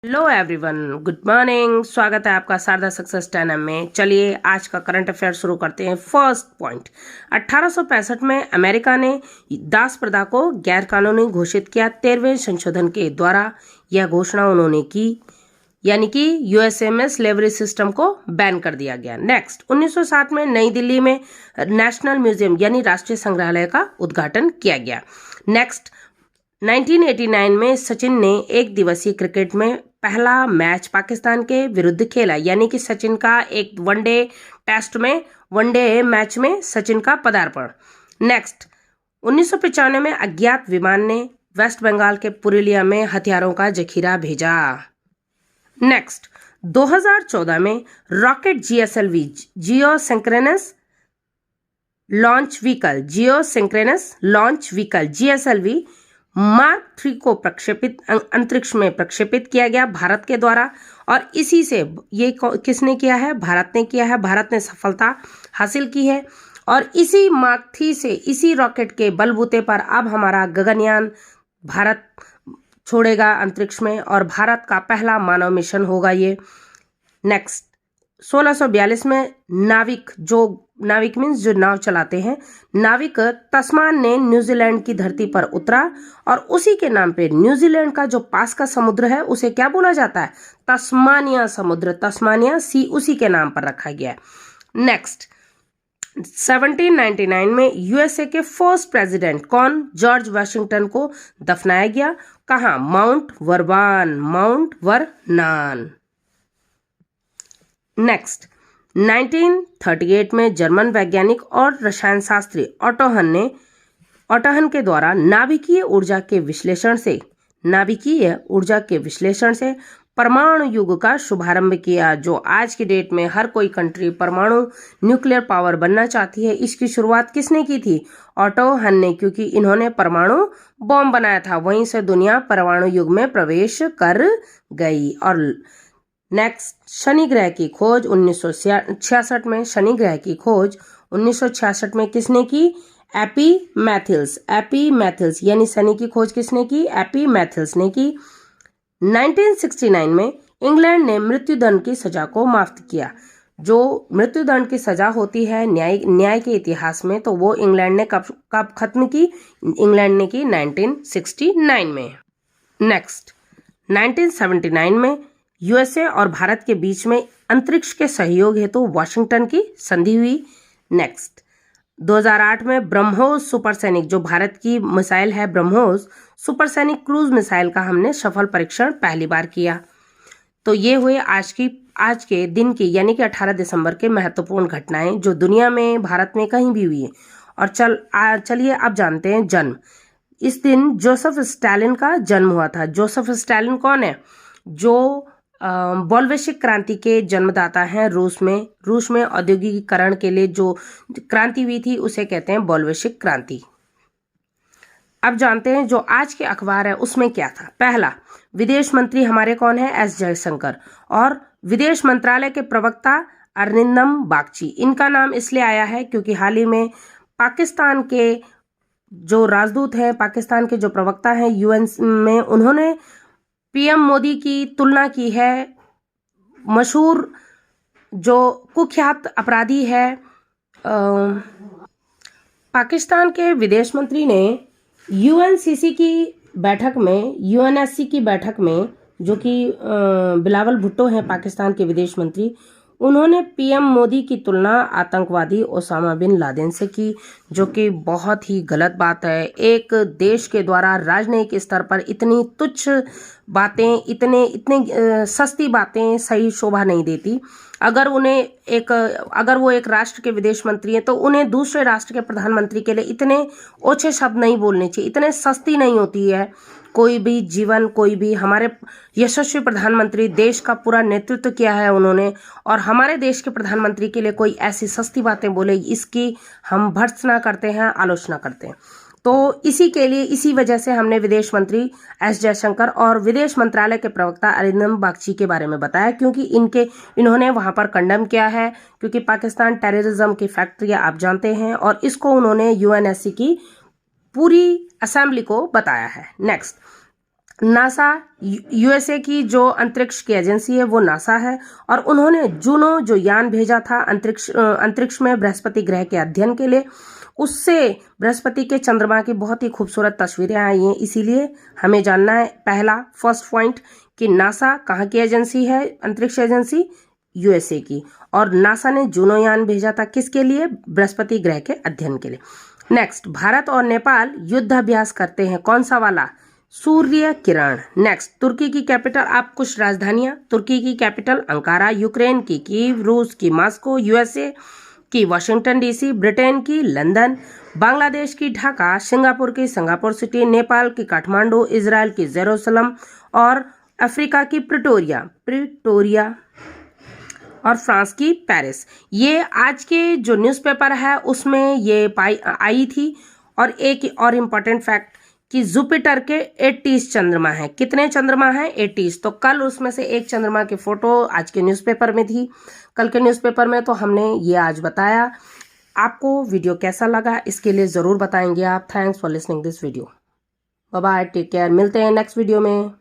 Hello everyone, good morning. स्वागत है आपका शारदा सक्सेस टैनम में। चलिए आज का करंट अफेयर शुरू करते हैं। फर्स्ट पॉइंट, 1865 में अमेरिका ने दास प्रथा को गैर कानूनी घोषित किया। 13वें संशोधन के द्वारा यह घोषणा उन्होंने की, यानी कि यूएसए में स्लेवरी सिस्टम को बैन कर दिया गया। नेक्स्ट, 1907 में नई दिल्ली में नेशनल म्यूजियम यानी राष्ट्रीय संग्रहालय का उद्घाटन किया गया। नेक्स्ट, 1989 में सचिन ने एक दिवसीय क्रिकेट में पहला मैच पाकिस्तान के विरुद्ध खेला, यानी कि सचिन का एक वनडे मैच में सचिन का पदार्पण। नेक्स्ट, 1995 में अज्ञात विमान ने वेस्ट बंगाल के पुरुलिया में हथियारों का जखीरा भेजा। नेक्स्ट, 2014 में rocket GSLV geosynchronous launch vehicle GSLV mark 3 को अंतरिक्ष में प्रक्षेपित किया गया भारत के द्वारा। और इसी से ये किसने किया है? भारत ने किया है। भारत ने सफलता हासिल की है और इसी मार्क 3 से, इसी रॉकेट के बलबूते पर अब हमारा गगनयान भारत छोड़ेगा अंतरिक्ष में और भारत का पहला मानव मिशन होगा ये। नेक्स्ट, 1642 में नाविक मीन्स जो नाव चलाते हैं, नाविक तस्मान ने न्यूजीलैंड की धरती पर उतरा और उसी के नाम पे न्यूजीलैंड का जो पास का समुद्र है उसे क्या बोला जाता है? तस्मानिया समुद्र। तस्मानिया सी उसी के नाम पर रखा गया है। नेक्स्ट, 1799 में यूएसए के फर्स्ट प्रेसिडेंट कौन? जॉर्ज वाशिंगटन को दफनाया गया। कहाँ? माउंट वर्नान। नेक्स्ट, 1938 में जर्मन वैज्ञानिक और रसायन शास्त्री ऑटोहन के द्वारा नाभिकीय ऊर्जा के विश्लेषण से परमाणु युग का शुभारंभ किया। जो आज की डेट में हर कोई कंट्री परमाणु न्यूक्लियर पावर बनना चाहती है, इसकी शुरुआत किसने की थी? ऑटोहन ने, क्योंकि इन्होंने परमाणु बॉम्ब बनाया था। वहीं से दुनिया परमाणु युग में प्रवेश कर गई। और नेक्स्ट, शनि ग्रह की खोज 1966 में। शनि ग्रह की खोज 1966 में किसने की? एपीमैथियस यानी शनि की खोज किसने की? एपीमैथियस ने की। 1969 में इंग्लैंड ने मृत्युदंड की सजा को माफ किया। जो मृत्युदंड की सजा होती है न्याय के इतिहास में, तो वो इंग्लैंड ने कब खत्म की? इंग्लैंड ने की 1969 में। नेक्स्ट, 1979 में यूएसए और भारत के बीच में अंतरिक्ष के सहयोग हेतु वाशिंगटन की संधि हुई। नेक्स्ट, 2008 में ब्रह्मोस सुपरसैनिक, जो भारत की मिसाइल है ब्रह्मोस सुपरसैनिक क्रूज मिसाइल का हमने सफल परीक्षण पहली बार किया। तो ये हुए आज के दिन की, यानी कि 18 दिसंबर के महत्वपूर्ण घटनाएं जो दुनिया में, भारत में कहीं भी हुई है। और चलिए अब जानते हैं जन्म। इस दिन जोसेफ स्टालिन का जन्म हुआ था। जोसेफ स्टालिन कौन है? जो बोल्शेविक क्रांति के जन्मदाता हैं। रूस में औद्योगिकीकरण के लिए जो क्रांति हुई थी उसे कहते हैं बोल्शेविक क्रांति। अब जानते हैं जो आज के अखबार है उसमें क्या था। पहला, विदेश मंत्री हमारे कौन है? एस जयशंकर। और विदेश मंत्रालय के प्रवक्ता अरिंदम बागची। इनका नाम इसलिए आया है क्योंकि हाल ही में पाकिस्तान के जो राजदूत हैं, पाकिस्तान के जो प्रवक्ता हैं यूएन में, उन्होंने पीएम मोदी की तुलना की है मशहूर जो कुख्यात अपराधी है। पाकिस्तान के विदेश मंत्री ने यूएनएससी की बैठक में, जो कि बिलावल भुट्टो हैं पाकिस्तान के विदेश मंत्री, उन्होंने पीएम मोदी की तुलना आतंकवादी ओसामा बिन लादेन से की, जो कि बहुत ही गलत बात है। एक देश के द्वारा राजनयिक स्तर पर इतनी तुच्छ बातें, इतने सस्ती बातें सही शोभा नहीं देती। अगर वो एक राष्ट्र के विदेश मंत्री हैं तो उन्हें दूसरे राष्ट्र के प्रधानमंत्री के लिए इतने ओछे शब्द नहीं बोलने चाहिए। इतने सस्ती नहीं होती है कोई भी जीवन, कोई भी। हमारे यशस्वी प्रधानमंत्री, देश का पूरा नेतृत्व किया है उन्होंने, और हमारे देश के प्रधानमंत्री के लिए कोई ऐसी सस्ती बातें बोले, इसकी हम भर्त्सना करते हैं, आलोचना करते हैं। तो इसी वजह से हमने विदेश मंत्री एस जयशंकर और विदेश मंत्रालय के प्रवक्ता अरिंदम बागची के बारे में बताया, क्योंकि इन्होंने वहां पर कंडेम किया है, क्योंकि पाकिस्तान टेररिज्म की फैक्ट्री आप जानते हैं, और इसको उन्होंने यूएनएससी की पूरी असेंबली को बताया है। नेक्स्ट, नासा यूएसए की जो अंतरिक्ष की एजेंसी है वो नासा है, और उन्होंने जूनो जो यान भेजा था अंतरिक्ष में बृहस्पति ग्रह के अध्ययन के लिए, उससे बृहस्पति के चंद्रमा की बहुत ही खूबसूरत तस्वीरें आई हैं। इसीलिए हमें जानना है पहला फर्स्ट पॉइंट कि नासा कहाँ की एजेंसी है, अंतरिक्ष एजेंसी यूएसए की, और नासा ने जूनो यान भेजा था किसके लिए, बृहस्पति ग्रह के अध्ययन के लिए। नेक्स्ट, भारत और नेपाल युद्ध अभ्यास करते हैं, कौन सा वाला, सूर्य किरण। नेक्स्ट, तुर्की की कैपिटल, आप कुछ राजधानियां, तुर्की की कैपिटल अंकारा, यूक्रेन की कीव, रूस की मॉस्को, यूएसए की वाशिंगटन डीसी, ब्रिटेन की लंदन, बांग्लादेश की ढाका, सिंगापुर की सिंगापुर सिटी, नेपाल की काठमांडू, इजराइल की जेरूसलम, और अफ्रीका की प्रिटोरिया, और फ्रांस की पेरिस। ये आज के जो न्यूज़पेपर है उसमें ये आई थी। और एक और इम्पॉर्टेंट फैक्ट कि जुपिटर के 80 चंद्रमा हैं। कितने चंद्रमा हैं, 80। तो कल उसमें से एक चंद्रमा की फोटो आज के न्यूज़पेपर में थी, कल के न्यूज़पेपर में, तो हमने ये आज बताया। आपको वीडियो कैसा लगा इसके लिए ज़रूर बताएंगे आप। Thanks for listening this video. Bye bye, take care, मिलते हैं नेक्स्ट वीडियो में।